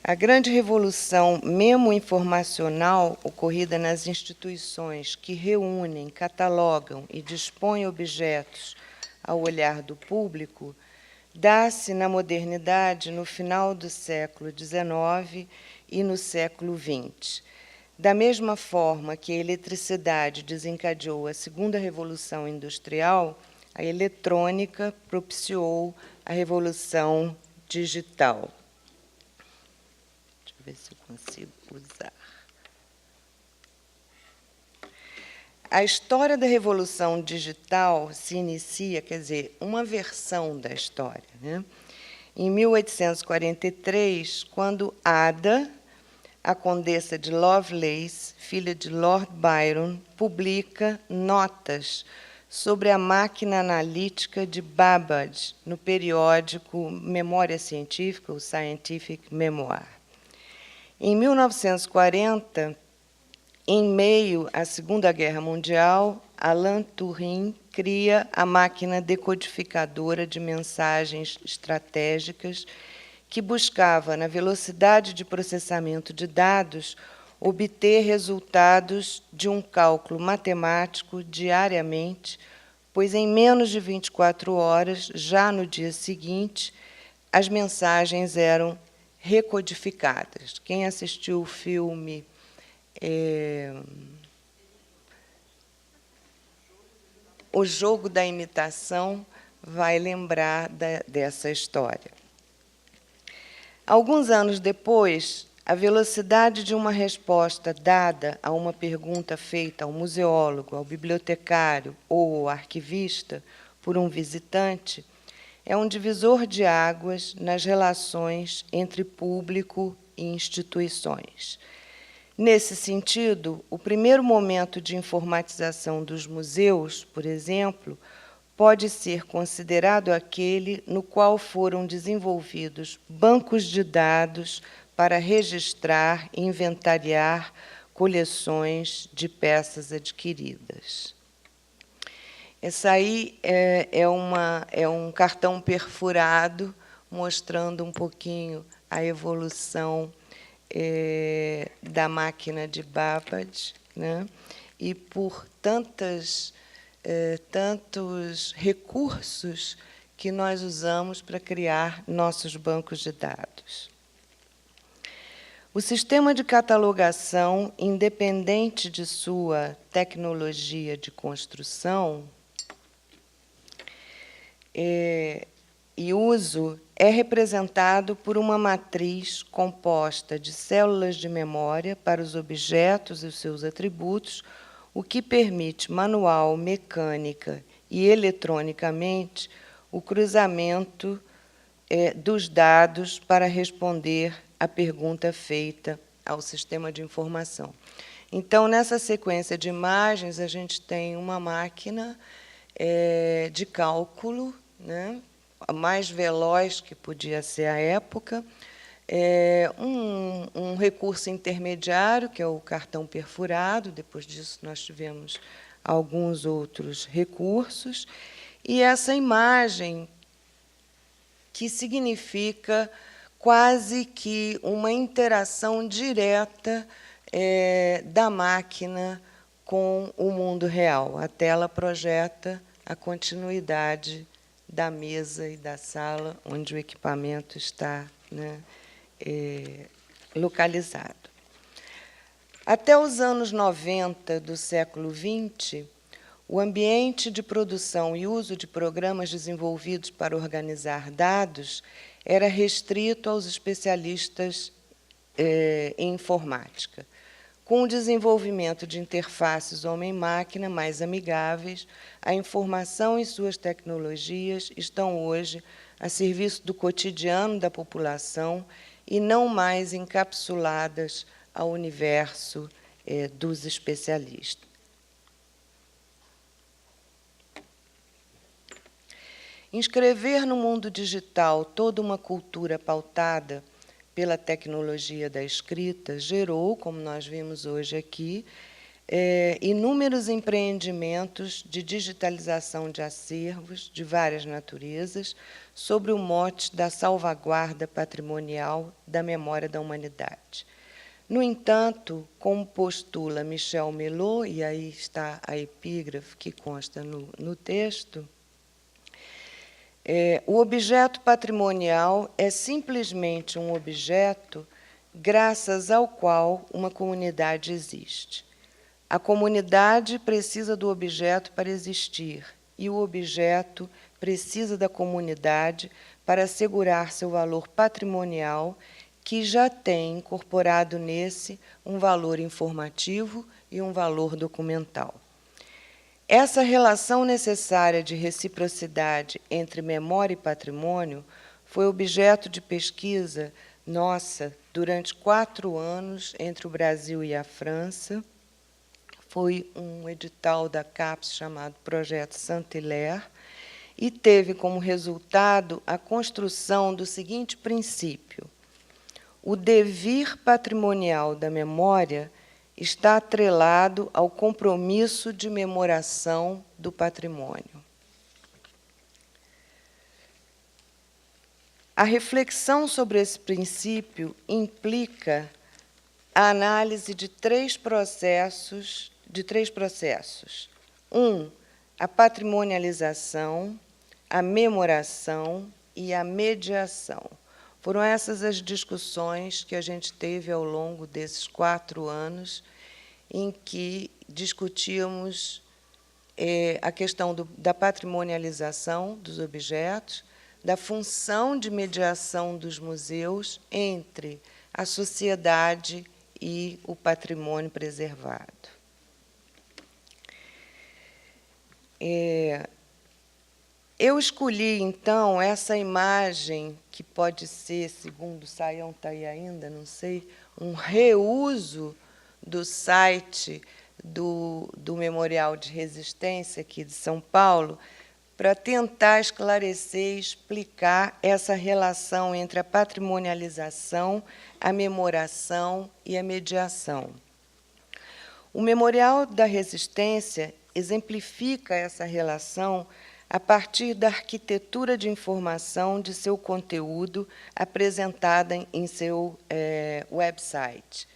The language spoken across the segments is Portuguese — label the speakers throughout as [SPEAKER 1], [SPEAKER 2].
[SPEAKER 1] A grande revolução memo-informacional ocorrida nas instituições que reúnem, catalogam e dispõem objetos ao olhar do público dá-se na modernidade no final do século XIX e no século XX. Da mesma forma que a eletricidade desencadeou a segunda revolução industrial, a eletrônica propiciou a revolução digital. Deixa eu ver se eu consigo usar. A história da revolução digital se inicia, quer dizer, uma versão da história, né? Em 1843, quando Ada, a condessa de Lovelace, filha de Lord Byron, publica notas sobre a máquina analítica de Babbage no periódico Memória Científica, o Scientific Memoir. Em 1940, em meio à Segunda Guerra Mundial, Alan Turing cria a máquina decodificadora de mensagens estratégicas que buscava, na velocidade de processamento de dados, obter resultados de um cálculo matemático diariamente, pois em menos de 24 horas, já no dia seguinte, as mensagens eram recodificadas. Quem assistiu o filme O Jogo da Imitação vai lembrar dessa história. Alguns anos depois, a velocidade de uma resposta dada a uma pergunta feita ao museólogo, ao bibliotecário ou ao arquivista por um visitante é um divisor de águas nas relações entre público e instituições. Nesse sentido, o primeiro momento de informatização dos museus, por exemplo, pode ser considerado aquele no qual foram desenvolvidos bancos de dados para registrar e inventariar coleções de peças adquiridas. Essa aí é um cartão perfurado mostrando um pouquinho a evolução da máquina de Babbage, né? E por tantos recursos que nós usamos para criar nossos bancos de dados. O sistema de catalogação, independente de sua tecnologia de construção e uso, é representado por uma matriz composta de células de memória para os objetos e os seus atributos, o que permite manual, mecânica e eletronicamente o cruzamento dos dados para responder à pergunta feita ao sistema de informação. Então, nessa sequência de imagens, a gente tem uma máquina de cálculo, né, a mais veloz que podia ser à época, um recurso intermediário, que é o cartão perfurado. Depois disso, nós tivemos alguns outros recursos, e essa imagem que significa quase que uma interação direta da máquina com o mundo real. A tela projeta a continuidade da mesa e da sala onde o equipamento está, né, localizado. Até os anos 90 do século XX, o ambiente de produção e uso de programas desenvolvidos para organizar dados era restrito aos especialistas em informática. Com o desenvolvimento de interfaces homem-máquina mais amigáveis, a informação e suas tecnologias estão hoje a serviço do cotidiano da população e não mais encapsuladas ao universo dos especialistas. Inscrever no mundo digital toda uma cultura pautada pela tecnologia da escrita gerou, como nós vimos hoje aqui, inúmeros empreendimentos de digitalização de acervos de várias naturezas, sob o mote da salvaguarda patrimonial da memória da humanidade. No entanto, como postula Michel Melot, e aí está a epígrafe que consta no texto, o objeto patrimonial é simplesmente um objeto graças ao qual uma comunidade existe. A comunidade precisa do objeto para existir, e o objeto precisa da comunidade para assegurar seu valor patrimonial, que já tem incorporado nesse um valor informativo e um valor documental. Essa relação necessária de reciprocidade entre memória e patrimônio foi objeto de pesquisa nossa durante 4 anos entre o Brasil e a França. Foi um edital da CAPES chamado Projeto Saint-Hilaire, e teve como resultado a construção do seguinte princípio: o devir patrimonial da memória está atrelado ao compromisso de memoração do patrimônio. A reflexão sobre esse princípio implica a análise de três processos. A patrimonialização, a memoração e a mediação. Foram essas as discussões que a gente teve ao longo desses 4 anos, em que discutíamos a questão da patrimonialização dos objetos, da função de mediação dos museus entre a sociedade e o patrimônio preservado. Eu escolhi, então, essa imagem, que pode ser, segundo o Sayão está aí ainda, não sei, um reuso do site do Memorial de Resistência, aqui de São Paulo, para tentar esclarecer e explicar essa relação entre a patrimonialização, a memoração e a mediação. O Memorial da Resistência exemplifica essa relação a partir da arquitetura de informação de seu conteúdo apresentada em seu website.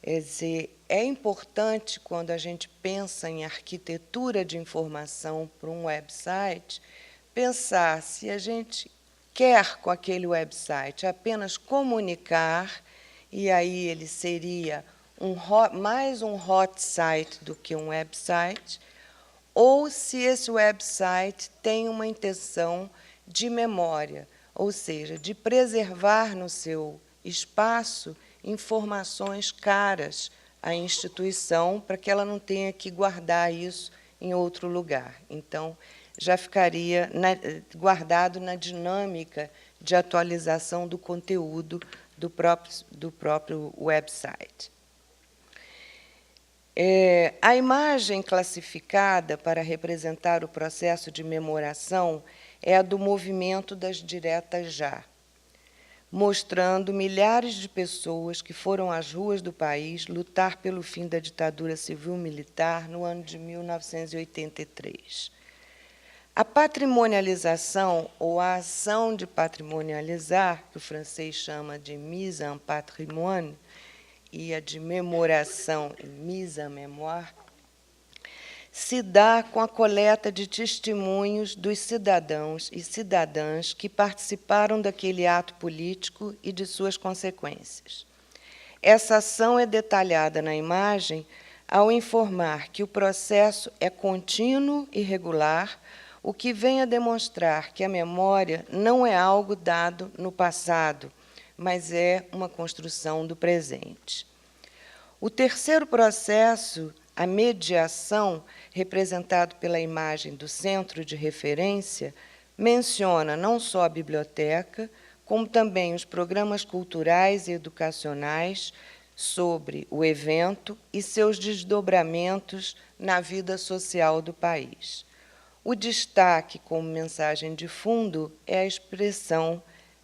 [SPEAKER 1] Quer dizer, é importante, quando a gente pensa em arquitetura de informação para um website, pensar se a gente quer, com aquele website, apenas comunicar, e aí ele seria mais um hot site do que um website, ou se esse website tem uma intenção de memória, ou seja, de preservar no seu espaço informações caras à instituição, para que ela não tenha que guardar isso em outro lugar. Então, já ficaria guardado na dinâmica de atualização do conteúdo do próprio website. A imagem classificada para representar o processo de memoração é a do movimento das diretas já, mostrando milhares de pessoas que foram às ruas do país lutar pelo fim da ditadura civil-militar no ano de 1983. A patrimonialização, ou a ação de patrimonializar, que o francês chama de mise en patrimoine, e a de memoração, mise en mémoire, se dá com a coleta de testemunhos dos cidadãos e cidadãs que participaram daquele ato político e de suas consequências. Essa ação é detalhada na imagem ao informar que o processo é contínuo e regular, o que vem a demonstrar que a memória não é algo dado no passado, mas é uma construção do presente. O terceiro processo, a mediação, representado pela imagem do centro de referência, menciona não só a biblioteca, como também os programas culturais e educacionais sobre o evento e seus desdobramentos na vida social do país. O destaque como mensagem de fundo é a expressão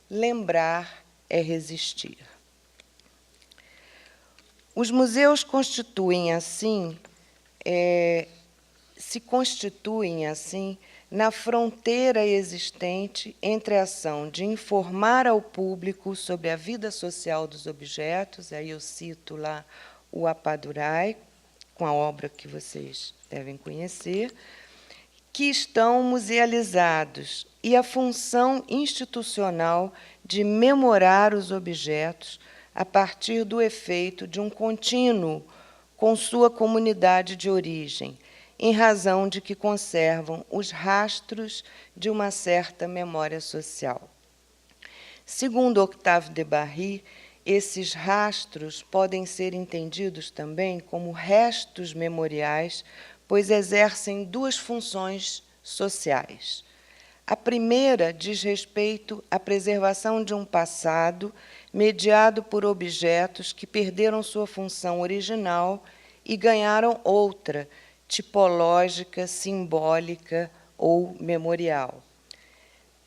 [SPEAKER 1] lembrar é resistir. Os museus constituem, assim, se constituem, assim, na fronteira existente entre a ação de informar ao público sobre a vida social dos objetos, aí eu cito lá o Appadurai, com a obra que vocês devem conhecer, que estão musealizados, e a função institucional de memorar os objetos a partir do efeito de um contínuo com sua comunidade de origem, em razão de que conservam os rastros de uma certa memória social. Segundo Octave de Barry, esses rastros podem ser entendidos também como restos memoriais, pois exercem duas funções sociais. A primeira diz respeito à preservação de um passado mediado por objetos que perderam sua função original e ganharam outra, tipológica, simbólica ou memorial.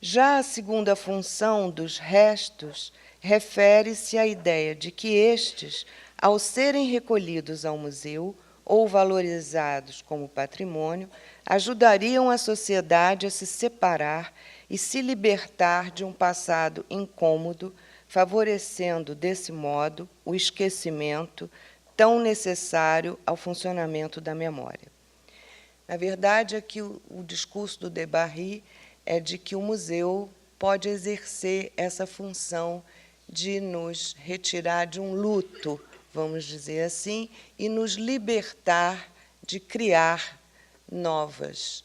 [SPEAKER 1] Já a segunda função dos restos refere-se à ideia de que estes, ao serem recolhidos ao museu ou valorizados como patrimônio, ajudariam a sociedade a se separar e se libertar de um passado incômodo, favorecendo, desse modo, o esquecimento tão necessário ao funcionamento da memória. Na verdade, aqui o discurso do de Barry é de que o museu pode exercer essa função de nos retirar de um luto, vamos dizer assim, e nos libertar de criar novas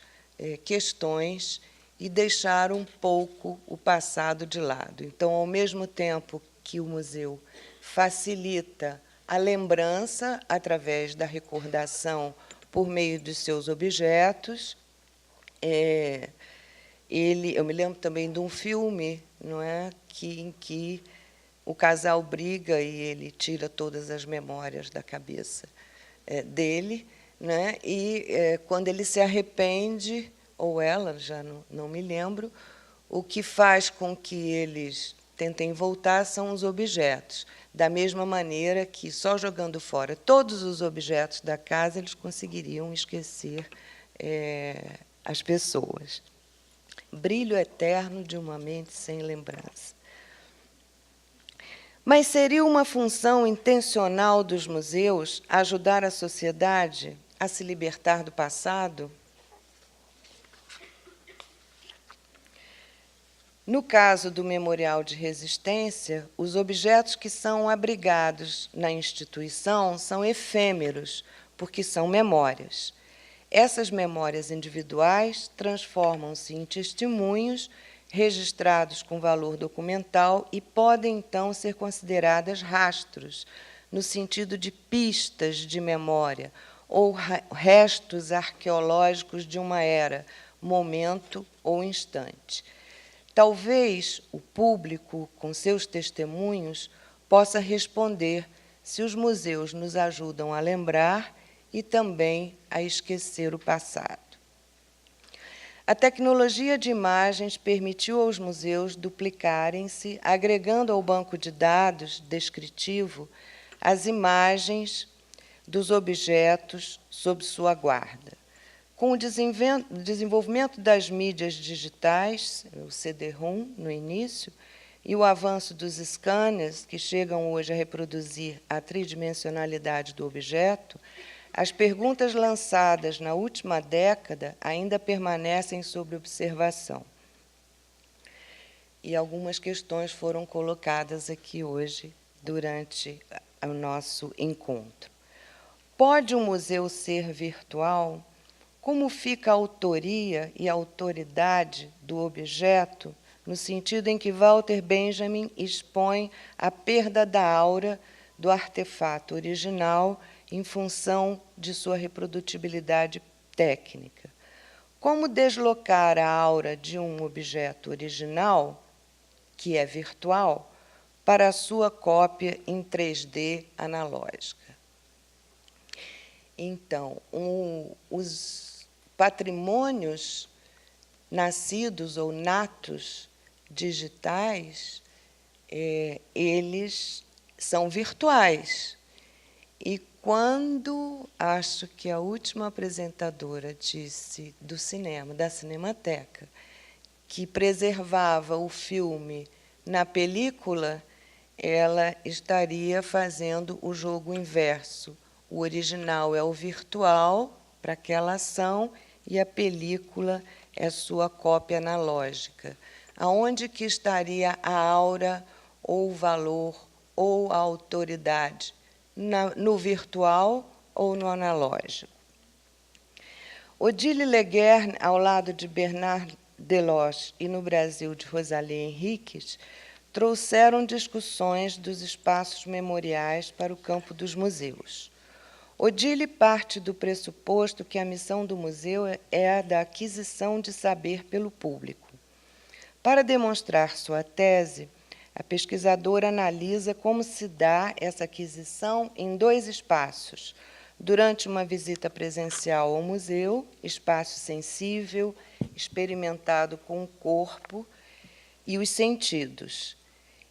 [SPEAKER 1] questões e deixar um pouco o passado de lado. Então, ao mesmo tempo que o museu facilita a lembrança através da recordação por meio dos seus objetos, eu me lembro também de um filme, não é, em que o casal briga e ele tira todas as memórias da cabeça dele, né? E quando ele se arrepende, ou ela, já não me lembro, o que faz com que eles tentem voltar são os objetos, da mesma maneira que, só jogando fora todos os objetos da casa, eles conseguiriam esquecer as pessoas. Brilho eterno de uma mente sem lembrança. Mas seria uma função intencional dos museus ajudar a sociedade a se libertar do passado? No caso do Memorial de Resistência, os objetos que são abrigados na instituição são efêmeros, porque são memórias. Essas memórias individuais transformam-se em testemunhos registrados com valor documental e podem, então, ser consideradas rastros, no sentido de pistas de memória, ou restos arqueológicos de uma era, momento ou instante. Talvez o público, com seus testemunhos, possa responder se os museus nos ajudam a lembrar e também a esquecer o passado. A tecnologia de imagens permitiu aos museus duplicarem-se, agregando ao banco de dados descritivo as imagens dos objetos sob sua guarda. Com o desenvolvimento das mídias digitais, o CD-ROM no início, e o avanço dos scanners, que chegam hoje a reproduzir a tridimensionalidade do objeto, as perguntas lançadas na última década ainda permanecem sob observação. E algumas questões foram colocadas aqui hoje, durante o nosso encontro. Pode um museu ser virtual? Como fica a autoria e a autoridade do objeto, no sentido em que Walter Benjamin expõe a perda da aura do artefato original em função de sua reprodutibilidade técnica? Como deslocar a aura de um objeto original, que é virtual, para a sua cópia em 3D analógica? Então, os patrimônios nascidos ou natos digitais, eles são virtuais. E quando acho que a última apresentadora disse do cinema, da Cinemateca, que preservava o filme na película, ela estaria fazendo o jogo inverso. O original é o virtual para aquela ação e a película é sua cópia analógica. Aonde que estaria a aura ou o valor ou a autoridade? No virtual ou no analógico? Odile Leguerne, ao lado de Bernard Deloche e no Brasil de Rosalie Henriques, trouxeram discussões dos espaços memoriais para o campo dos museus. Odile parte do pressuposto que a missão do museu é a da aquisição de saber pelo público. Para demonstrar sua tese, a pesquisadora analisa como se dá essa aquisição em dois espaços: durante uma visita presencial ao museu, espaço sensível, experimentado com o corpo e os sentidos,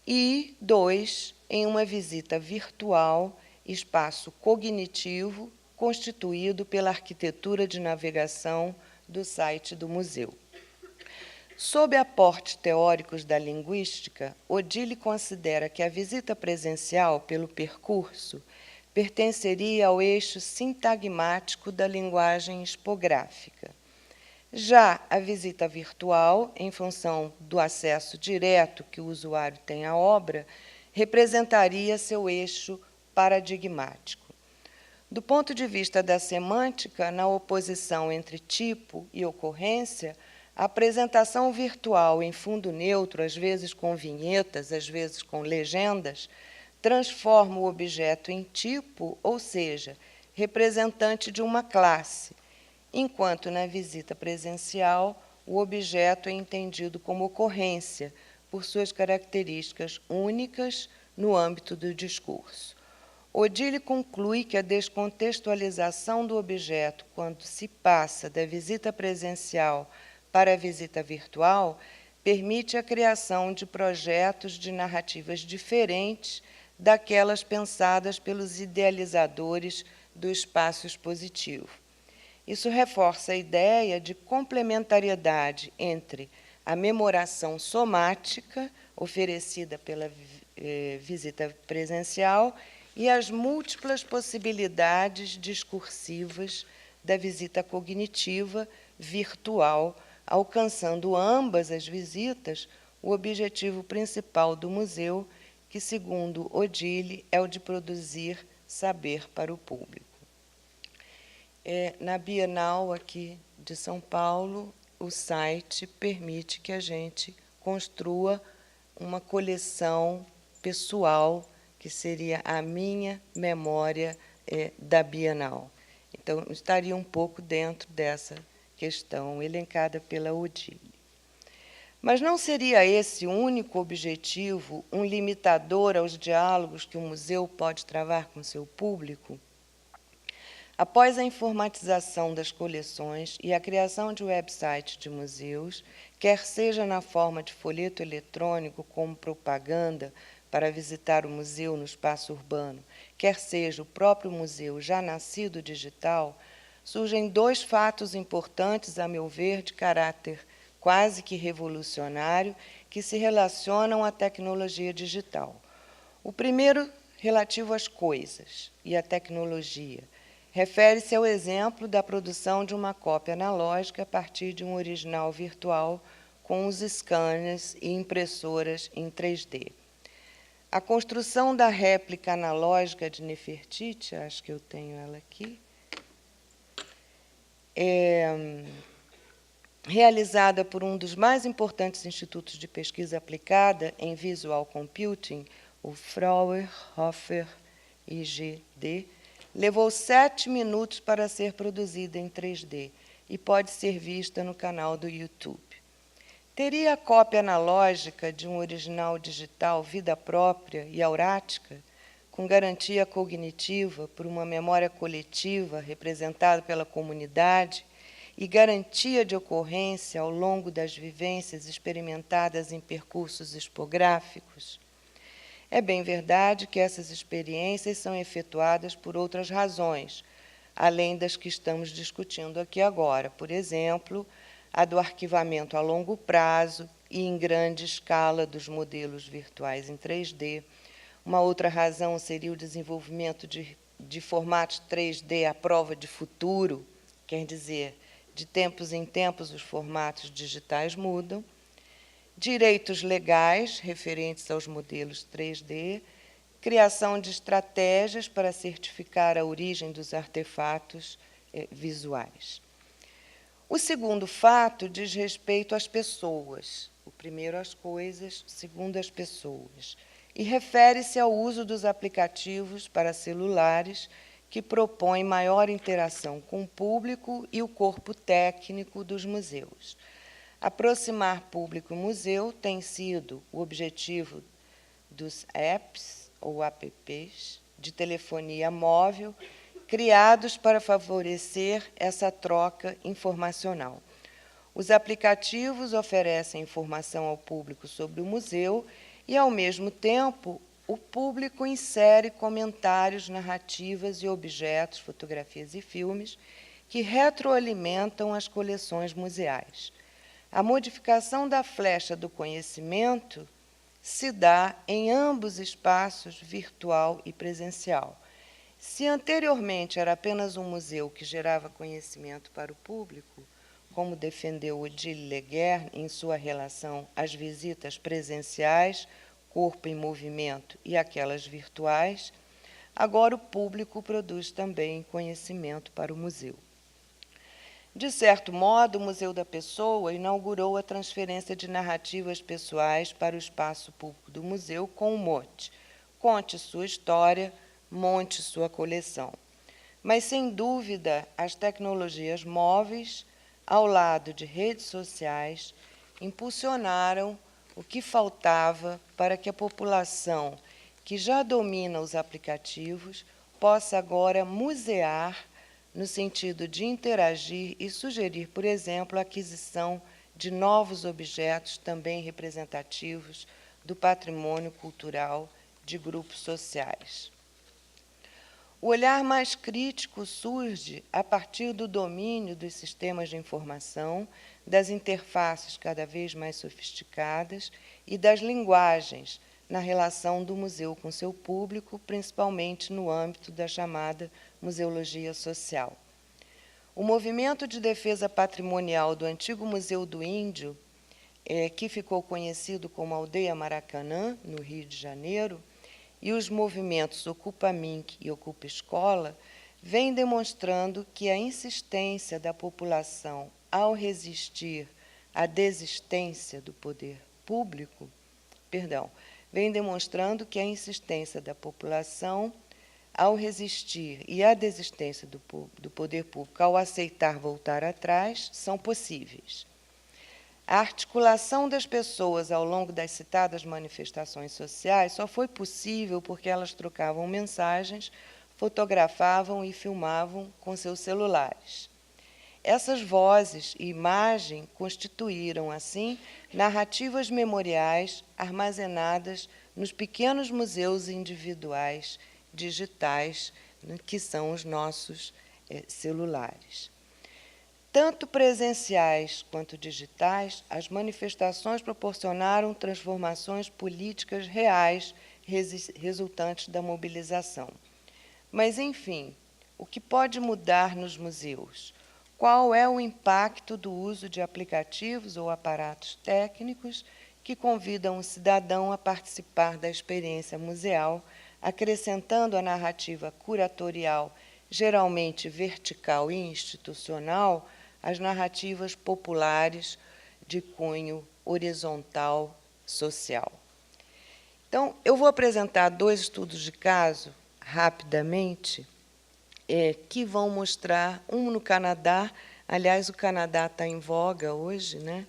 [SPEAKER 1] e, dois, em uma visita virtual, espaço cognitivo, constituído pela arquitetura de navegação do site do museu. Sob aportes teóricos da linguística, Odile considera que a visita presencial, pelo percurso, pertenceria ao eixo sintagmático da linguagem expográfica. Já a visita virtual, em função do acesso direto que o usuário tem à obra, representaria seu eixo paradigmático. Do ponto de vista da semântica, na oposição entre tipo e ocorrência, a apresentação virtual em fundo neutro, às vezes com vinhetas, às vezes com legendas, transforma o objeto em tipo, ou seja, representante de uma classe, enquanto na visita presencial o objeto é entendido como ocorrência, por suas características únicas no âmbito do discurso. Odile conclui que a descontextualização do objeto, quando se passa da visita presencial para a visita virtual, permite a criação de projetos de narrativas diferentes daquelas pensadas pelos idealizadores do espaço expositivo. Isso reforça a ideia de complementariedade entre a memoração somática, oferecida pela visita presencial, e as múltiplas possibilidades discursivas da visita cognitiva virtual, alcançando ambas as visitas o objetivo principal do museu, que, segundo Odile, é o de produzir saber para o público. Na Bienal aqui de São Paulo, o site permite que a gente construa uma coleção pessoal, que seria a minha memória da Bienal. Então, estaria um pouco dentro dessa questão elencada pela Odile. Mas não seria esse o único objetivo, um limitador aos diálogos que o museu pode travar com seu público? Após a informatização das coleções e a criação de websites de museus, quer seja na forma de folheto eletrônico como propaganda para visitar o museu no espaço urbano, quer seja o próprio museu já nascido digital, surgem dois fatos importantes, a meu ver, de caráter quase que revolucionário, que se relacionam à tecnologia digital. O primeiro, relativo às coisas e à tecnologia, refere-se ao exemplo da produção de uma cópia analógica a partir de um original virtual com os scanners e impressoras em 3D. A construção da réplica analógica de Nefertiti, acho que eu tenho ela aqui, realizada por um dos mais importantes institutos de pesquisa aplicada em visual computing, o Fraunhofer IGD, levou 7 minutos para ser produzida em 3D e pode ser vista no canal do YouTube. Teria a cópia analógica de um original digital vida própria e aurática, com garantia cognitiva por uma memória coletiva representada pela comunidade e garantia de ocorrência ao longo das vivências experimentadas em percursos expográficos? É bem verdade que essas experiências são efetuadas por outras razões, além das que estamos discutindo aqui agora. Por exemplo, a do arquivamento a longo prazo e em grande escala dos modelos virtuais em 3D. Uma outra razão seria o desenvolvimento de formatos 3D à prova de futuro, quer dizer, de tempos em tempos os formatos digitais mudam. Direitos legais referentes aos modelos 3D, criação de estratégias para certificar a origem dos artefatos visuais. O segundo fato diz respeito às pessoas. O primeiro às coisas, o segundo às pessoas. E refere-se ao uso dos aplicativos para celulares que propõem maior interação com o público e o corpo técnico dos museus. Aproximar público e museu tem sido o objetivo dos apps ou apps de telefonia móvel criados para favorecer essa troca informacional. Os aplicativos oferecem informação ao público sobre o museu e, ao mesmo tempo, o público insere comentários, narrativas e objetos, fotografias e filmes que retroalimentam as coleções museais. A modificação da flecha do conhecimento se dá em ambos espaços, virtual e presencial. Se anteriormente era apenas um museu que gerava conhecimento para o público, como defendeu Odile Leguer em sua relação às visitas presenciais, corpo em movimento e aquelas virtuais, agora o público produz também conhecimento para o museu. De certo modo, o Museu da Pessoa inaugurou a transferência de narrativas pessoais para o espaço público do museu com o mote: conte sua história, monte sua coleção. Mas, sem dúvida, as tecnologias móveis, ao lado de redes sociais, impulsionaram o que faltava para que a população, que já domina os aplicativos, possa agora musear no sentido de interagir e sugerir, por exemplo, a aquisição de novos objetos também representativos do patrimônio cultural de grupos sociais. O olhar mais crítico surge a partir do domínio dos sistemas de informação, das interfaces cada vez mais sofisticadas e das linguagens na relação do museu com seu público, principalmente no âmbito da chamada museologia social. O movimento de defesa patrimonial do antigo Museu do Índio, que ficou conhecido como Aldeia Maracanã, no Rio de Janeiro, e os movimentos Ocupa Minc e Ocupa Escola, vêm demonstrando que a insistência da população ao resistir à desistência do poder público, vem demonstrando que a insistência da população ao resistir e à desistência do poder público ao aceitar voltar atrás são possíveis. A articulação das pessoas ao longo das citadas manifestações sociais só foi possível porque elas trocavam mensagens, fotografavam e filmavam com seus celulares. Essas vozes e imagem constituíram, assim, narrativas memoriais armazenadas nos pequenos museus individuais digitais, que são os nossos celulares. Tanto presenciais quanto digitais, as manifestações proporcionaram transformações políticas reais resultantes da mobilização. Mas, enfim, o que pode mudar nos museus? Qual é o impacto do uso de aplicativos ou aparatos técnicos que convidam o cidadão a participar da experiência museal, acrescentando à narrativa curatorial, geralmente vertical e institucional, as narrativas populares de cunho horizontal social? Então, eu vou apresentar 2 estudos de caso, rapidamente, que vão mostrar, um no Canadá. Aliás, o Canadá está em voga hoje, né?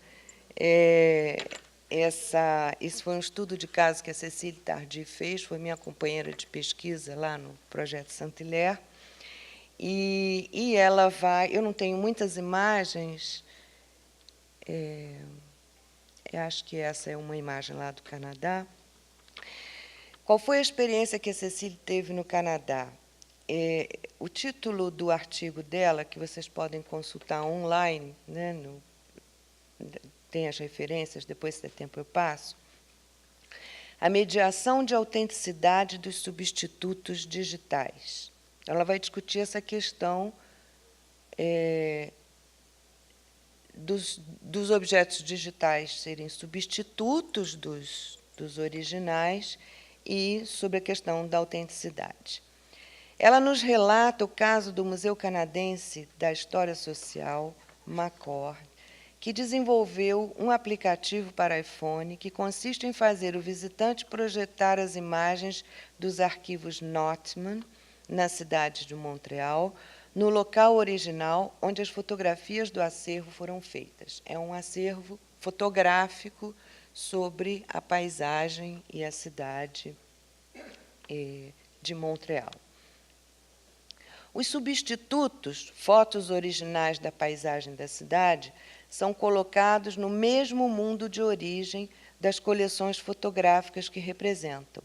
[SPEAKER 1] Esse foi um estudo de caso que a Cecília Tardy fez, foi minha companheira de pesquisa lá no Projeto Saint-Hilaire, e ela vai... Eu não tenho muitas imagens, eu acho que essa é uma imagem lá do Canadá. Qual foi a experiência que a Cecília teve no Canadá? O título do artigo dela, que vocês podem consultar online, né, tem as referências, depois, se der tempo, eu passo. A mediação de autenticidade dos substitutos digitais. Ela vai discutir essa questão dos objetos digitais serem substitutos dos originais e sobre a questão da autenticidade. Ela nos relata o caso do Museu Canadense da História Social, MACOR, que desenvolveu um aplicativo para iPhone que consiste em fazer o visitante projetar as imagens dos arquivos Notman, na cidade de Montreal, no local original onde as fotografias do acervo foram feitas. É um acervo fotográfico sobre a paisagem e a cidade de Montreal. Os substitutos, fotos originais da paisagem da cidade, são colocados no mesmo mundo de origem das coleções fotográficas que representam.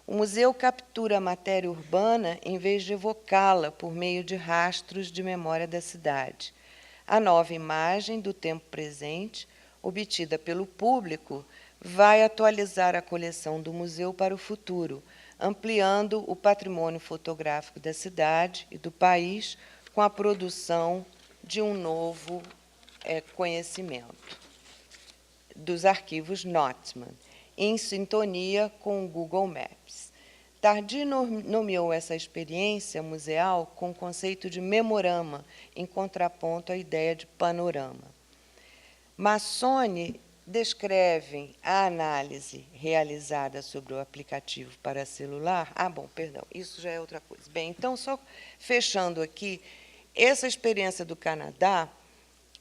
[SPEAKER 1] O museu captura a matéria urbana em vez de evocá-la por meio de rastros de memória da cidade. A nova imagem do tempo presente, obtida pelo público, vai atualizar a coleção do museu para o futuro, ampliando o patrimônio fotográfico da cidade e do país com a produção de um novo conhecimento dos arquivos Notman, em sintonia com o Google Maps. Tardy nomeou essa experiência museal com o conceito de memorama, em contraponto à ideia de panorama. Massoni descreve a análise realizada sobre o aplicativo para celular. Isso já é outra coisa. Bem, então, só fechando aqui, essa experiência do Canadá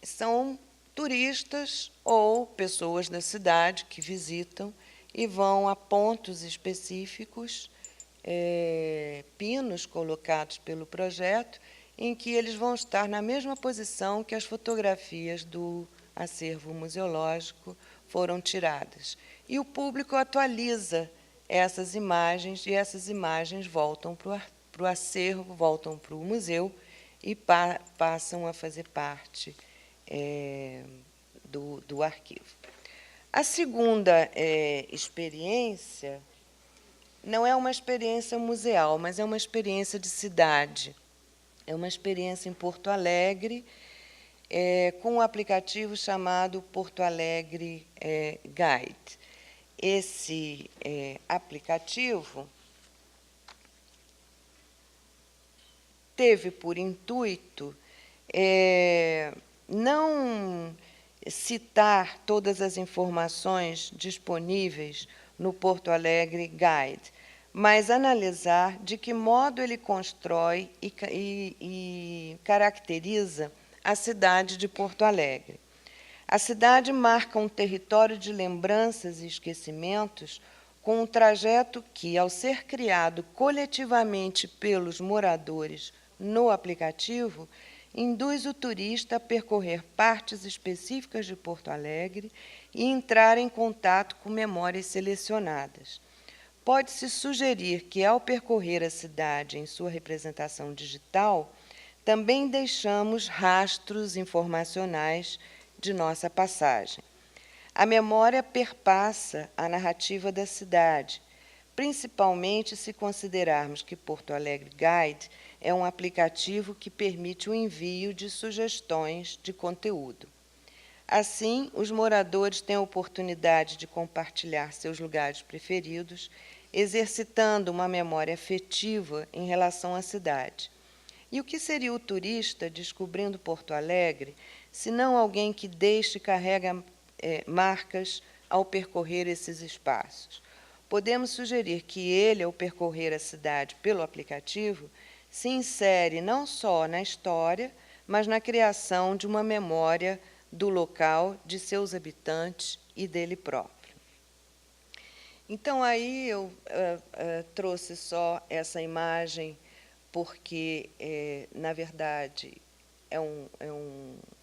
[SPEAKER 1] são turistas ou pessoas da cidade que visitam e vão a pontos específicos, pinos colocados pelo projeto, em que eles vão estar na mesma posição que as fotografias do acervo museológico foram tiradas. E o público atualiza essas imagens, e essas imagens voltam para o acervo, voltam para o museu e passam a fazer parte do arquivo. A segunda experiência não é uma experiência museal, mas é uma experiência de cidade. É uma experiência em Porto Alegre, com um aplicativo chamado Porto Alegre Guide. Esse aplicativo teve por intuito não citar todas as informações disponíveis no Porto Alegre Guide, mas analisar de que modo ele constrói e caracteriza a cidade de Porto Alegre. A cidade marca um território de lembranças e esquecimentos com um trajeto que, ao ser criado coletivamente pelos moradores no aplicativo, induz o turista a percorrer partes específicas de Porto Alegre e entrar em contato com memórias selecionadas. Pode-se sugerir que, ao percorrer a cidade em sua representação digital, também deixamos rastros informacionais de nossa passagem. A memória perpassa a narrativa da cidade, principalmente se considerarmos que Porto Alegre Guide é um aplicativo que permite o envio de sugestões de conteúdo. Assim, os moradores têm a oportunidade de compartilhar seus lugares preferidos, exercitando uma memória afetiva em relação à cidade. E o que seria o turista descobrindo Porto Alegre, se não alguém que deixa e carrega marcas ao percorrer esses espaços? Podemos sugerir que ele, ao percorrer a cidade pelo aplicativo, se insere não só na história, mas na criação de uma memória do local, de seus habitantes e dele próprio. Então, aí eu trouxe só essa imagem, porque, na verdade, é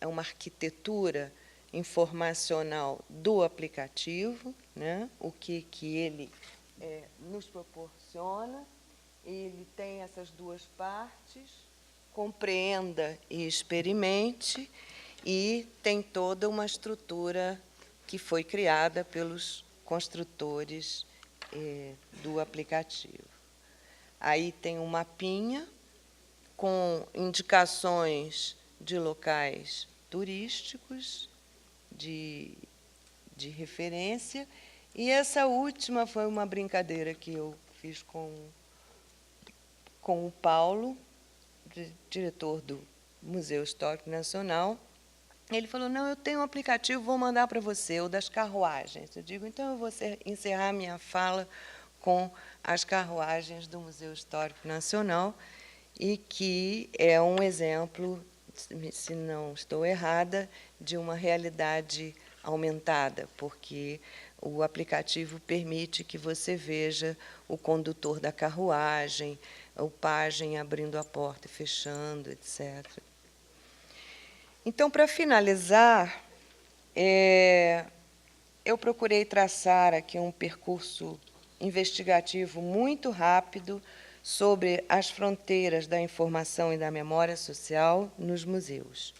[SPEAKER 1] uma arquitetura informacional do aplicativo, né? O que ele nos proporciona. Ele tem essas duas partes, compreenda e experimente, e tem toda uma estrutura que foi criada pelos construtores do aplicativo. Aí tem um mapinha com indicações de locais turísticos, de referência, e essa última foi uma brincadeira que eu fiz com o Paulo, diretor do Museu Histórico Nacional. Ele falou, não, eu tenho um aplicativo, vou mandar para você, o das carruagens. Eu digo, então eu vou encerrar minha fala com as carruagens do Museu Histórico Nacional, e que é um exemplo, se não estou errada, de uma realidade aumentada, porque o aplicativo permite que você veja o condutor da carruagem, o pajem abrindo a porta e fechando, etc. Então, para finalizar, eu procurei traçar aqui um percurso investigativo muito rápido sobre as fronteiras da informação e da memória social nos museus.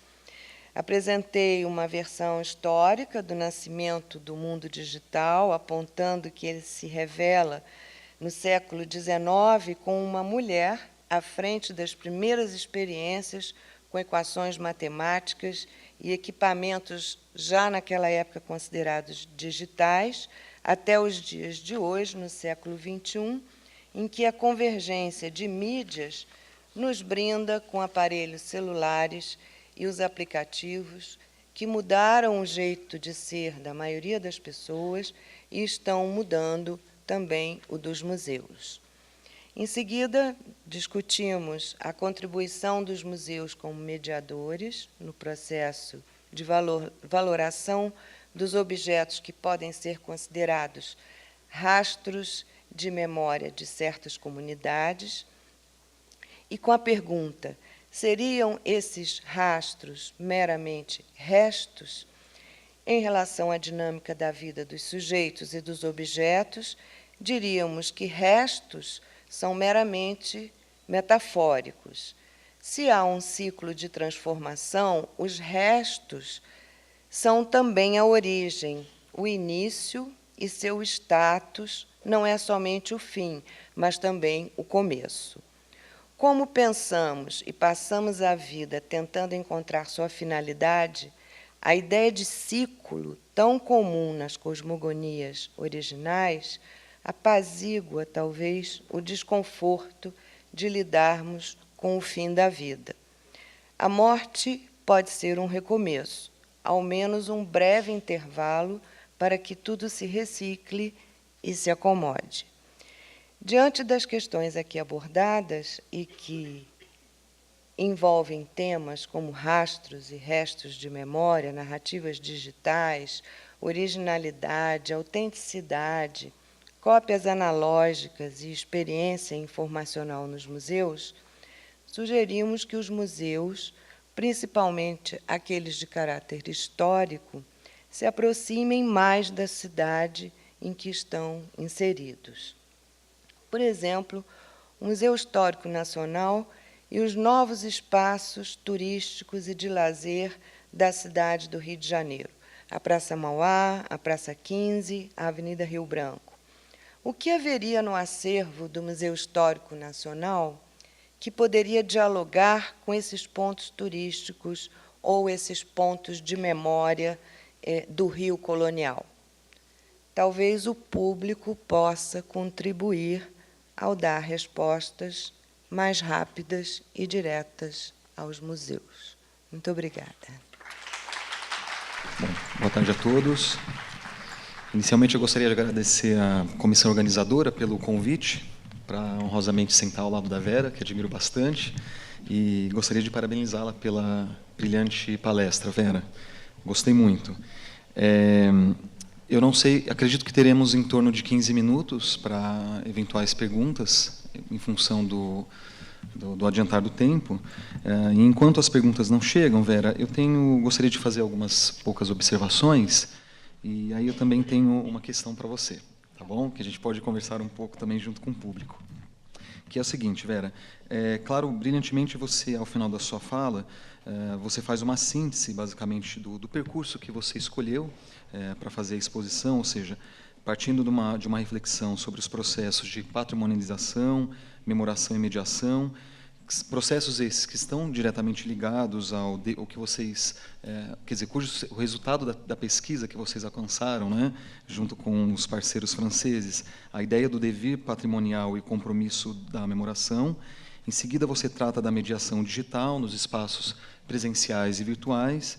[SPEAKER 1] Apresentei uma versão histórica do nascimento do mundo digital, apontando que ele se revela no século XIX com uma mulher à frente das primeiras experiências com equações matemáticas e equipamentos já naquela época considerados digitais, até os dias de hoje, no século XXI, em que a convergência de mídias nos brinda com aparelhos celulares e os aplicativos que mudaram o jeito de ser da maioria das pessoas e estão mudando também o dos museus. Em seguida, discutimos a contribuição dos museus como mediadores no processo de valoração dos objetos que podem ser considerados rastros de memória de certas comunidades, e com a pergunta, seriam esses rastros meramente restos? Em relação à dinâmica da vida dos sujeitos e dos objetos, diríamos que restos são meramente metafóricos. Se há um ciclo de transformação, os restos são também a origem, o início, e seu status não é somente o fim, mas também o começo. Como pensamos e passamos a vida tentando encontrar sua finalidade, a ideia de ciclo, tão comum nas cosmogonias originais, apazigua, talvez, o desconforto de lidarmos com o fim da vida. A morte pode ser um recomeço, ao menos um breve intervalo para que tudo se recicle e se acomode. Diante das questões aqui abordadas e que envolvem temas como rastros e restos de memória, narrativas digitais, originalidade, autenticidade, cópias analógicas e experiência informacional nos museus, sugerimos que os museus, principalmente aqueles de caráter histórico, se aproximem mais da cidade em que estão inseridos. Por exemplo, o Museu Histórico Nacional e os novos espaços turísticos e de lazer da cidade do Rio de Janeiro, a Praça Mauá, a Praça 15, a Avenida Rio Branco. O que haveria no acervo do Museu Histórico Nacional que poderia dialogar com esses pontos turísticos ou esses pontos de memória do Rio colonial? Talvez o público possa contribuir ao dar respostas mais rápidas e diretas aos museus. Muito obrigada.
[SPEAKER 2] Bom, boa tarde a todos. Inicialmente, eu gostaria de agradecer à comissão organizadora pelo convite para honrosamente sentar ao lado da Vera, que admiro bastante, e gostaria de parabenizá-la pela brilhante palestra, Vera. Gostei muito. Eu não sei, acredito que teremos em torno de 15 minutos para eventuais perguntas, em função do adiantar do tempo. E enquanto as perguntas não chegam, Vera, eu gostaria de fazer algumas poucas observações, e aí eu também tenho uma questão para você. tá bom? Que a gente pode conversar um pouco também junto com o público. Que é o seguinte, Vera, claro, brilhantemente você, ao final da sua fala, você faz uma síntese, basicamente, do percurso que você escolheu para fazer a exposição, ou seja, partindo de uma reflexão sobre os processos de patrimonialização, memoração e mediação, processos esses que estão diretamente ligados ao que vocês, quer dizer, o resultado da pesquisa que vocês alcançaram, né, junto com os parceiros franceses, a ideia do devir patrimonial e compromisso da memoração. Em seguida, você trata da mediação digital nos espaços presenciais e virtuais,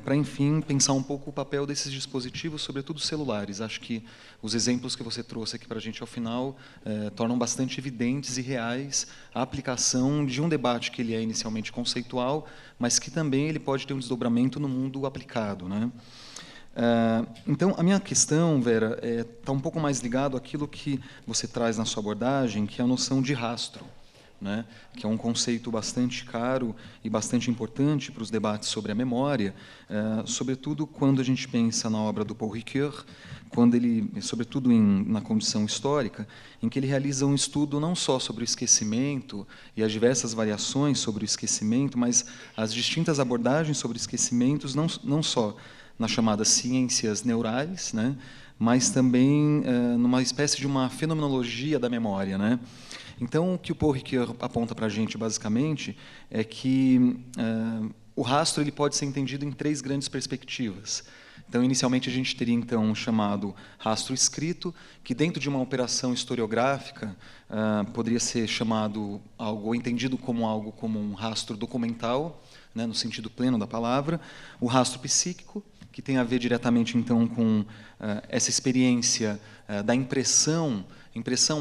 [SPEAKER 2] para, enfim, pensar um pouco o papel desses dispositivos, sobretudo celulares. Acho que os exemplos que você trouxe aqui para a gente, ao final, tornam bastante evidentes e reais a aplicação de um debate que ele é inicialmente conceitual, mas que também ele pode ter um desdobramento no mundo aplicado, né? Então, a minha questão, Vera, está um pouco mais ligado àquilo que você traz na sua abordagem, que é a noção de rastro, né, que é um conceito bastante caro e bastante importante para os debates sobre a memória, sobretudo quando a gente pensa na obra do Paul Ricoeur, quando ele, sobretudo na condição histórica, em que ele realiza um estudo não só sobre o esquecimento e as diversas variações sobre o esquecimento, mas as distintas abordagens sobre esquecimentos, não só nas chamadas ciências neurais, né, mas também numa espécie de uma fenomenologia da memória, né? Então, o que o Paul Ricoeur aponta para a gente, basicamente, é que o rastro ele pode ser entendido em 3 grandes perspectivas. Então, inicialmente, a gente teria, então, um chamado rastro escrito, que, dentro de uma operação historiográfica, poderia ser chamado algo, ou entendido como algo como um rastro documental, né, no sentido pleno da palavra, o rastro psíquico, que tem a ver diretamente, então, com essa experiência da impressão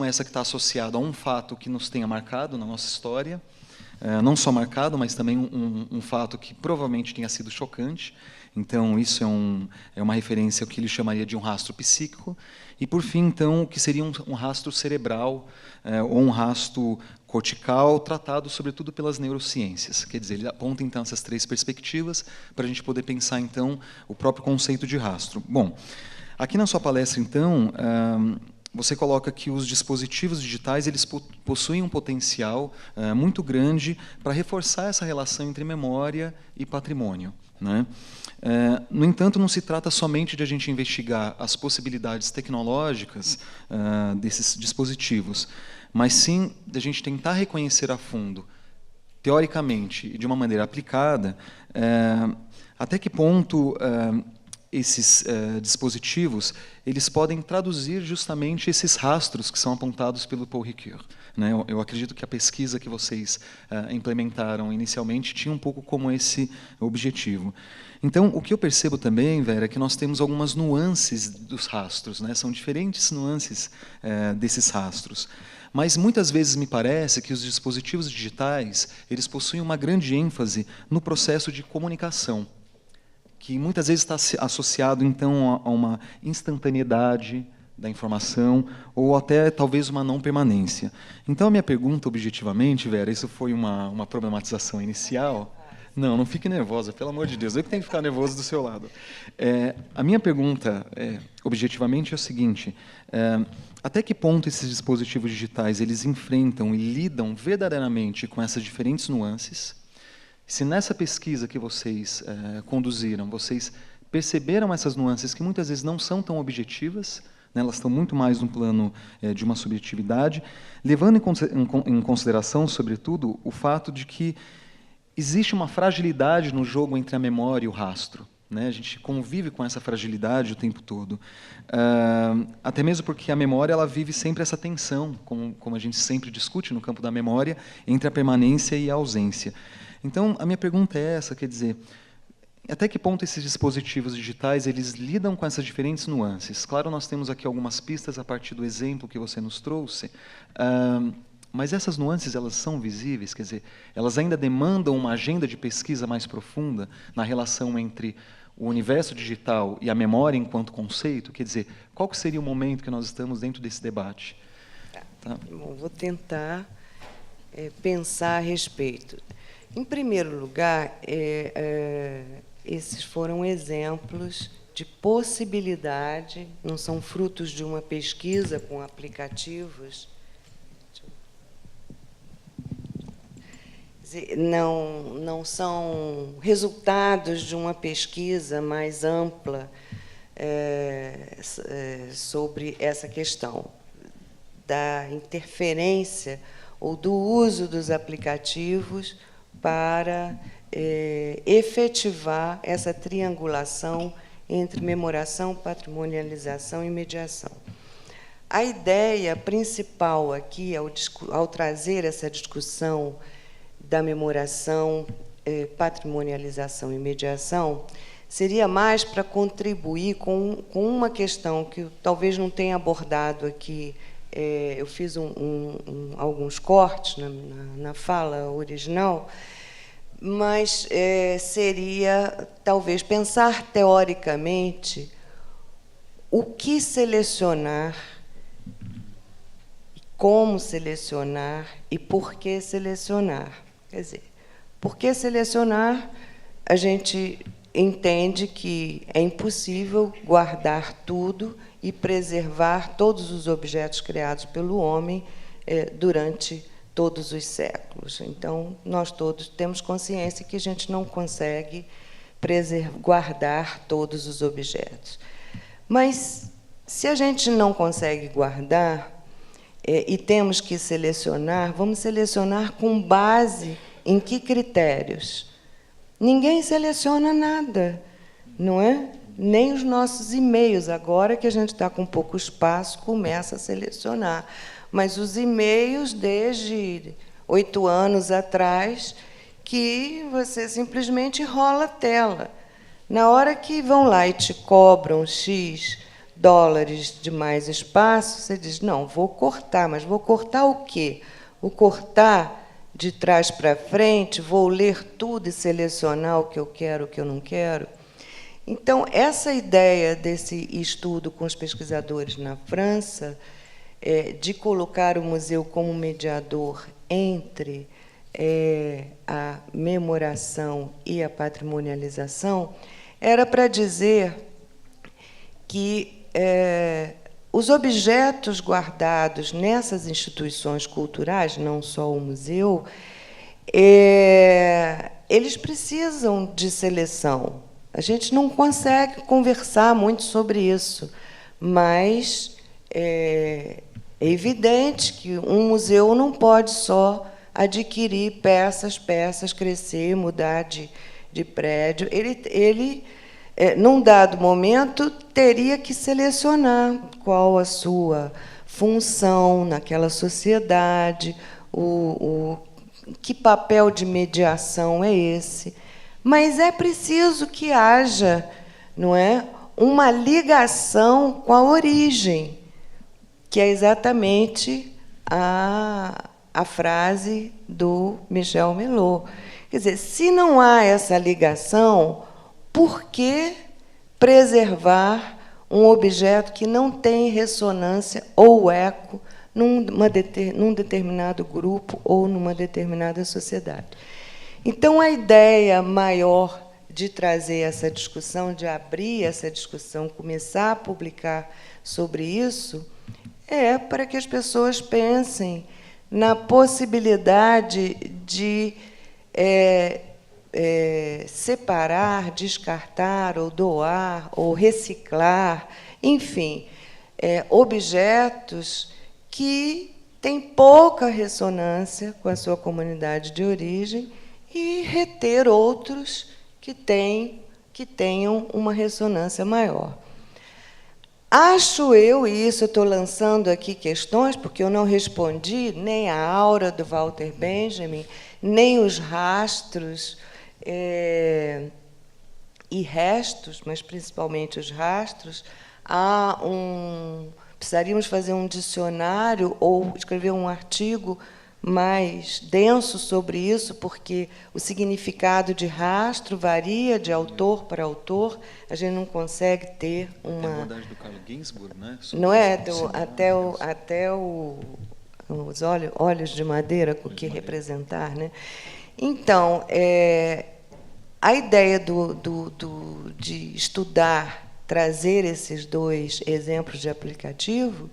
[SPEAKER 2] essa que está associada a um fato que nos tenha marcado na nossa história, não só marcado, mas também um fato que provavelmente tenha sido chocante. Então, isso é uma referência ao que ele chamaria de um rastro psíquico. E, por fim, então, o que seria um rastro cerebral ou um rastro cortical, tratado, sobretudo, pelas neurociências. Quer dizer, ele aponta, então, essas 3 perspectivas para a gente poder pensar, então, o próprio conceito de rastro. Bom, aqui na sua palestra, então, você coloca que os dispositivos digitais eles possuem um potencial muito grande para reforçar essa relação entre memória e patrimônio, né? No entanto, não se trata somente de a gente investigar as possibilidades tecnológicas desses dispositivos, mas sim de a gente tentar reconhecer a fundo, teoricamente e de uma maneira aplicada, até que ponto esses dispositivos eles podem traduzir justamente esses rastros que são apontados pelo Paul Ricoeur, né? Eu acredito que a pesquisa que vocês implementaram inicialmente tinha um pouco como esse objetivo. Então, o que eu percebo também, Vera, é que nós temos algumas nuances dos rastros, né? São diferentes nuances desses rastros. Mas muitas vezes me parece que os dispositivos digitais eles possuem uma grande ênfase no processo de comunicação, que muitas vezes está associado, então, a uma instantaneidade da informação ou até, talvez, uma não permanência. Então, a minha pergunta, objetivamente, Vera, isso foi uma problematização inicial. Não fique nervosa, pelo amor de Deus. Eu que tenho que ficar nervoso do seu lado. A minha pergunta, objetivamente, é o seguinte: até que ponto esses dispositivos digitais eles enfrentam e lidam verdadeiramente com essas diferentes nuances? Se nessa pesquisa que vocês conduziram, vocês perceberam essas nuances que muitas vezes não são tão objetivas, né, elas estão muito mais no plano de uma subjetividade, levando em consideração, sobretudo, o fato de que existe uma fragilidade no jogo entre a memória e o rastro, né? A gente convive com essa fragilidade o tempo todo, até mesmo porque a memória ela vive sempre essa tensão, como a gente sempre discute no campo da memória, entre a permanência e a ausência. Então, a minha pergunta é essa, quer dizer, até que ponto esses dispositivos digitais eles lidam com essas diferentes nuances? Claro, nós temos aqui algumas pistas a partir do exemplo que você nos trouxe, mas essas nuances elas são visíveis, quer dizer, elas ainda demandam uma agenda de pesquisa mais profunda na relação entre o universo digital e a memória enquanto conceito? Quer dizer, qual que seria o momento que nós estamos dentro desse debate?
[SPEAKER 1] Tá. Bom, vou tentar pensar a respeito. Em primeiro lugar, esses foram exemplos de possibilidade, não são frutos de uma pesquisa com aplicativos, não são resultados de uma pesquisa mais ampla sobre essa questão da interferência ou do uso dos aplicativos para efetivar essa triangulação entre memoração, patrimonialização e mediação. A ideia principal aqui, ao trazer essa discussão da memoração, patrimonialização e mediação, seria mais para contribuir com uma questão que eu talvez não tenha abordado aqui. Eu fiz alguns cortes na fala original, mas seria, talvez, pensar teoricamente o que selecionar, como selecionar e por que selecionar. Quer dizer, por que selecionar? A gente entende que é impossível guardar tudo e preservar todos os objetos criados pelo homem durante todos os séculos. Então, nós todos temos consciência que a gente não consegue guardar todos os objetos. Mas, se a gente não consegue guardar e temos que selecionar, vamos selecionar com base em que critérios? Ninguém seleciona nada, não é? Nem os nossos e-mails. Agora que a gente está com pouco espaço, começa a selecionar. Mas os e-mails, desde 8 anos atrás, que você simplesmente rola a tela. Na hora que vão lá e te cobram X dólares de mais espaço, você diz, não, vou cortar, mas vou cortar o quê? Vou cortar de trás para frente, vou ler tudo e selecionar o que eu quero, o que eu não quero. Então, essa ideia desse estudo com os pesquisadores na França, de colocar o museu como mediador entre a memoração e a patrimonialização, era para dizer que os objetos guardados nessas instituições culturais, não só o museu, eles precisam de seleção. A gente não consegue conversar muito sobre isso, mas é evidente que um museu não pode só adquirir peças, crescer, mudar de prédio. Ele num dado momento, teria que selecionar qual a sua função naquela sociedade, que papel de mediação é esse. Mas é preciso que haja, não é, uma ligação com a origem, que é exatamente a frase do Michel Melot. Quer dizer, se não há essa ligação, por que preservar um objeto que não tem ressonância ou eco num determinado grupo ou numa determinada sociedade? Então, a ideia maior de trazer essa discussão, de abrir essa discussão, começar a publicar sobre isso, é para que as pessoas pensem na possibilidade de separar, descartar, ou doar, ou reciclar, enfim, objetos que têm pouca ressonância com a sua comunidade de origem e reter outros que tenham uma ressonância maior. Acho eu, e isso eu estou lançando aqui questões, porque eu não respondi nem a aura do Walter Benjamin, nem os rastros e restos, mas principalmente os rastros. Precisaríamos fazer um dicionário ou escrever um artigo mais denso sobre isso, porque o significado de rastro varia de autor para autor. A gente não consegue ter uma...
[SPEAKER 2] Tem a abordagem do Carlo Ginzburg, né?
[SPEAKER 1] Não é? Até os olhos de madeira, o que representar, né? Então, a ideia de estudar trazer esses dois exemplos de aplicativo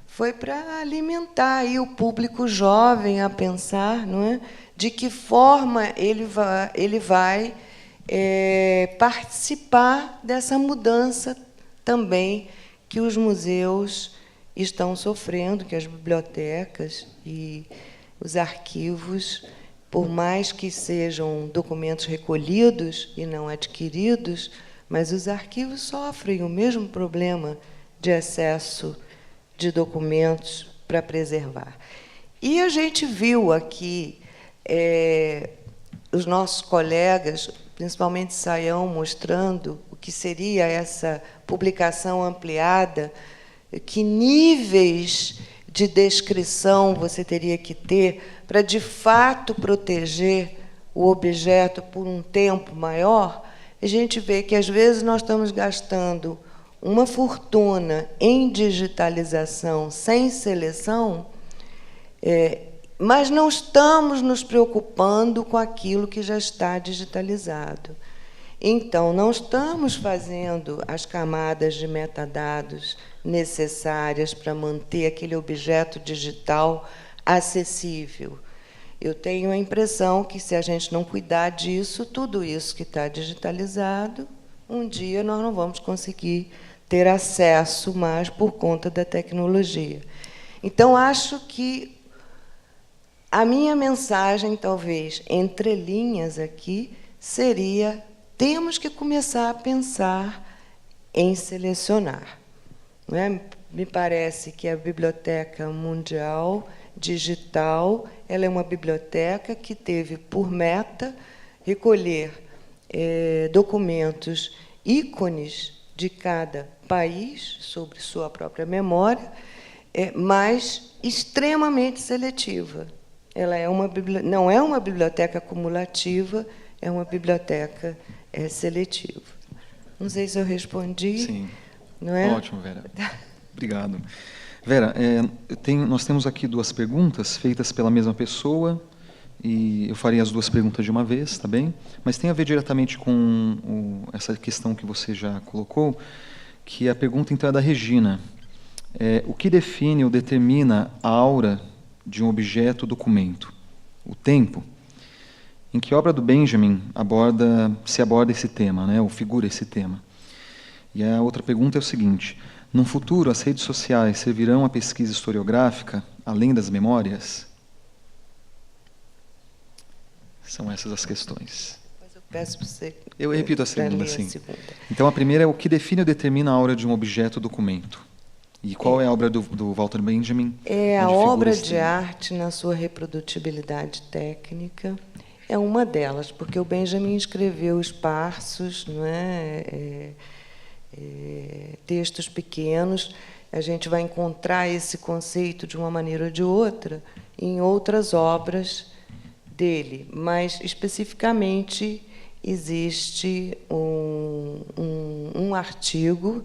[SPEAKER 1] foi para alimentar aí o público jovem a pensar, não é, de que forma ele vai participar dessa mudança também que os museus estão sofrendo, que as bibliotecas e os arquivos, por mais que sejam documentos recolhidos e não adquiridos, mas os arquivos sofrem o mesmo problema de excesso de documentos para preservar. E a gente viu aqui os nossos colegas, principalmente Sayão, mostrando o que seria essa publicação ampliada, que níveis de descrição você teria que ter para, de fato, proteger o objeto por um tempo maior. A gente vê que, às vezes, nós estamos gastando uma fortuna em digitalização sem seleção, mas não estamos nos preocupando com aquilo que já está digitalizado. Então, não estamos fazendo as camadas de metadados necessárias para manter aquele objeto digital acessível. Eu tenho a impressão que, se a gente não cuidar disso, tudo isso que está digitalizado, um dia nós não vamos conseguir ter acesso mais por conta da tecnologia. Então, acho que a minha mensagem, talvez, entre linhas aqui, seria: temos que começar a pensar em selecionar. Não é? Me parece que a Biblioteca Mundial Digital ela é uma biblioteca que teve por meta recolher documentos ícones de cada país sobre sua própria memória, mas extremamente seletiva. Ela não é uma biblioteca acumulativa, é uma biblioteca seletiva. Não sei se eu respondi.
[SPEAKER 2] Sim.
[SPEAKER 1] Não é?
[SPEAKER 2] Ótimo, Vera. Obrigado. Vera, nós temos aqui duas perguntas feitas pela mesma pessoa, e eu farei as duas perguntas de uma vez, tá bem? Mas tem a ver diretamente com essa questão que você já colocou, que a pergunta, então, é da Regina. O que define ou determina a aura de um objeto documento? O tempo? Em que obra do Benjamin se aborda esse tema, né, ou figura esse tema? E a outra pergunta é o seguinte: no futuro, as redes sociais servirão à pesquisa historiográfica, além das memórias? São essas as questões.
[SPEAKER 1] Mas eu peço para você.
[SPEAKER 2] Eu repito a segunda,
[SPEAKER 1] sim.
[SPEAKER 2] Então, a primeira é: o que define ou determina a aura de um objeto documento? E qual é a obra do Walter Benjamin?
[SPEAKER 1] É a obra de arte na sua reprodutibilidade técnica. É uma delas, porque o Benjamin escreveu esparsos, não é? Textos pequenos. A gente vai encontrar esse conceito, de uma maneira ou de outra, em outras obras dele, mas, especificamente, existe um artigo,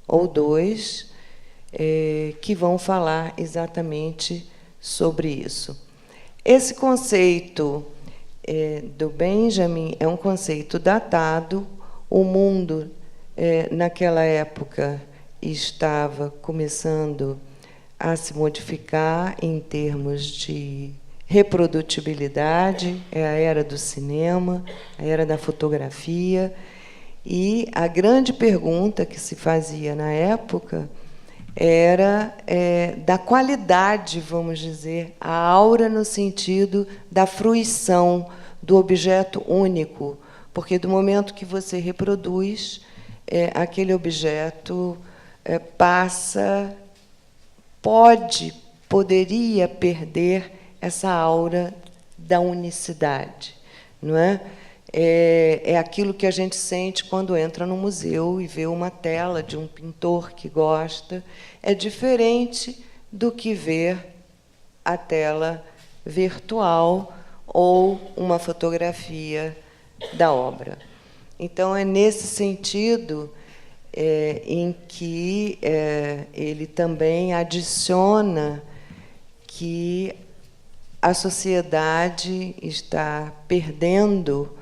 [SPEAKER 1] ou dois, que vão falar exatamente sobre isso. Esse conceito do Benjamin é um conceito datado. O mundo, naquela época, estava começando a se modificar em termos de reprodutibilidade. É a era do cinema, a era da fotografia, e a grande pergunta que se fazia na época era da qualidade, vamos dizer, a aura no sentido da fruição do objeto único, porque do momento que você reproduz, aquele objeto poderia perder essa aura da unicidade, não é? É aquilo que a gente sente quando entra no museu e vê uma tela de um pintor que gosta. É diferente do que ver a tela virtual ou uma fotografia da obra. Então, é nesse sentido em que ele também adiciona que a sociedade está perdendo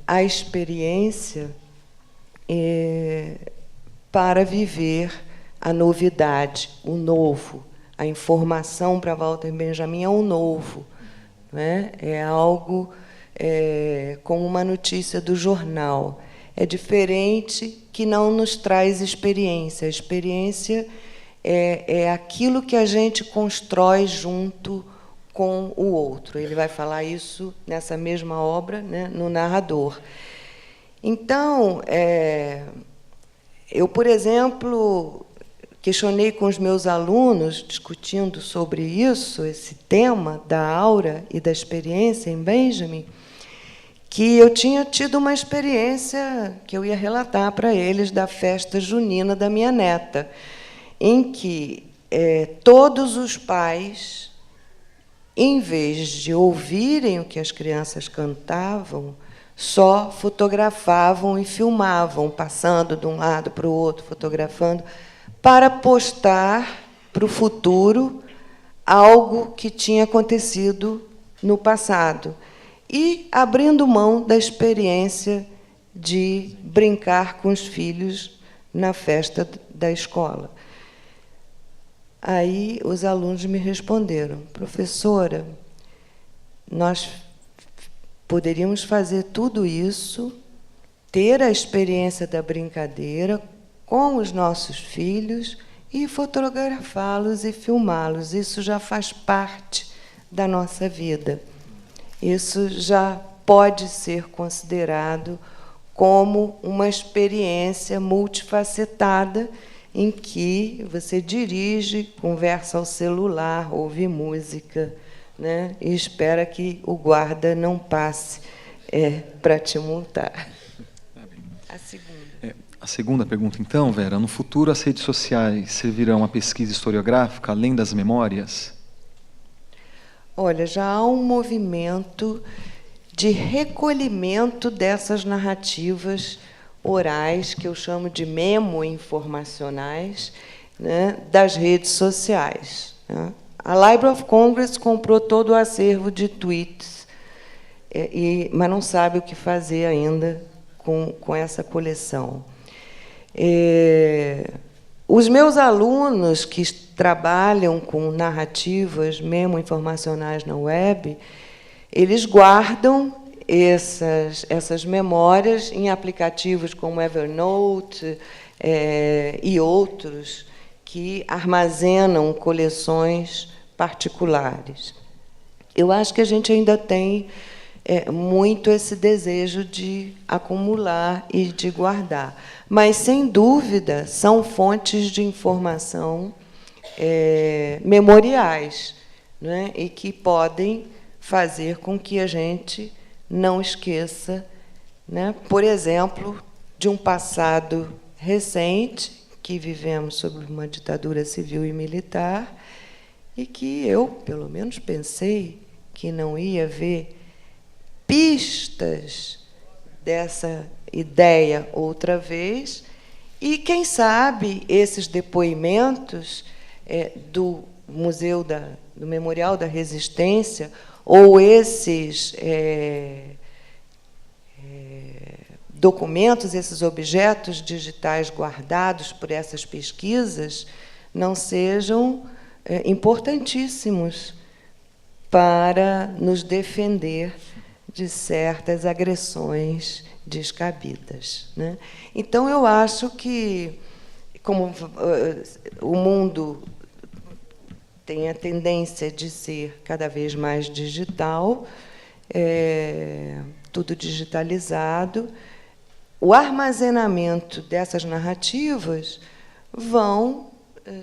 [SPEAKER 1] a experiência para viver a novidade, o novo. A informação para Walter Benjamin é o novo, né? É algo como uma notícia do jornal. É diferente, que não nos traz experiência. A experiência é aquilo que a gente constrói junto com o outro. Ele vai falar isso nessa mesma obra, né, no narrador. Então, eu, por exemplo, questionei com os meus alunos, discutindo sobre isso, esse tema da aura e da experiência em Benjamin, que eu tinha tido uma experiência que eu ia relatar para eles da festa junina da minha neta, em que todos os pais, em vez de ouvirem o que as crianças cantavam, só fotografavam e filmavam, passando de um lado para o outro, fotografando, para postar para o futuro algo que tinha acontecido no passado, e abrindo mão da experiência de brincar com os filhos na festa da escola. Aí os alunos me responderam: professora, nós poderíamos fazer tudo isso, ter a experiência da brincadeira com os nossos filhos e fotografá-los e filmá-los. Isso já faz parte da nossa vida. Isso já pode ser considerado como uma experiência multifacetada, em que você dirige, conversa ao celular, ouve música, né, e espera que o guarda não passe para te multar. A segunda.
[SPEAKER 2] A segunda pergunta, então, Vera: no futuro as redes sociais servirão à pesquisa historiográfica, além das memórias?
[SPEAKER 1] Olha, já há um movimento de recolhimento dessas narrativas orais, que eu chamo de memo-informacionais, né, das redes sociais, né? A Library of Congress comprou todo o acervo de tweets, mas não sabe o que fazer ainda com essa coleção. Os meus alunos que trabalham com narrativas memo-informacionais na web, eles guardam essas memórias em aplicativos como Evernote e outros que armazenam coleções particulares. Eu acho que a gente ainda tem muito esse desejo de acumular e de guardar, mas, sem dúvida, são fontes de informação memoriais, né, e que podem fazer com que a gente não esqueça, né, por exemplo, de um passado recente, que vivemos sob uma ditadura civil e militar, e que eu, pelo menos, pensei que não ia haver pistas dessa ideia outra vez, e, quem sabe, esses depoimentos do do Memorial da Resistência, ou esses documentos, esses objetos digitais guardados por essas pesquisas, não sejam importantíssimos para nos defender de certas agressões descabidas, né? Então, eu acho que, como o mundo tem a tendência de ser cada vez mais digital, tudo digitalizado, o armazenamento dessas narrativas vão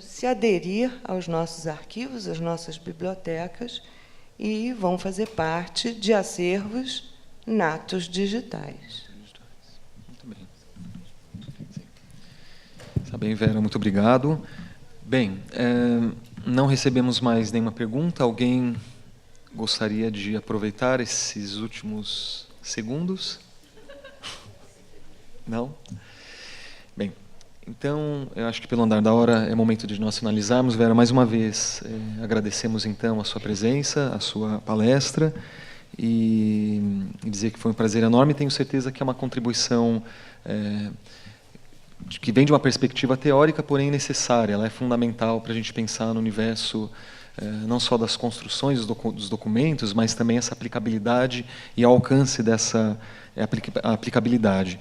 [SPEAKER 1] se aderir aos nossos arquivos, às nossas bibliotecas, e vão fazer parte de acervos natos digitais.
[SPEAKER 2] Muito bem. Está bem, Vera, muito obrigado. Bem, não recebemos mais nenhuma pergunta. Alguém gostaria de aproveitar esses últimos segundos? Não? Bem, então, eu acho que, pelo andar da hora, é momento de nós finalizarmos. Vera, mais uma vez, agradecemos, então, a sua presença, a sua palestra, e dizer que foi um prazer enorme. Tenho certeza que é uma contribuição que vem de uma perspectiva teórica, porém necessária. Ela é fundamental para a gente pensar no universo não só das construções dos documentos, mas também essa aplicabilidade e alcance dessa aplicabilidade.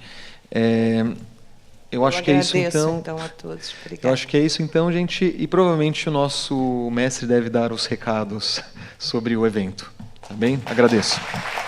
[SPEAKER 2] Eu acho que é isso, então
[SPEAKER 1] a todos. Obrigada.
[SPEAKER 2] Eu acho que é isso, então, gente. E provavelmente o nosso mestre deve dar os recados sobre o evento. Tá bem? Agradeço.
[SPEAKER 1] Obrigada.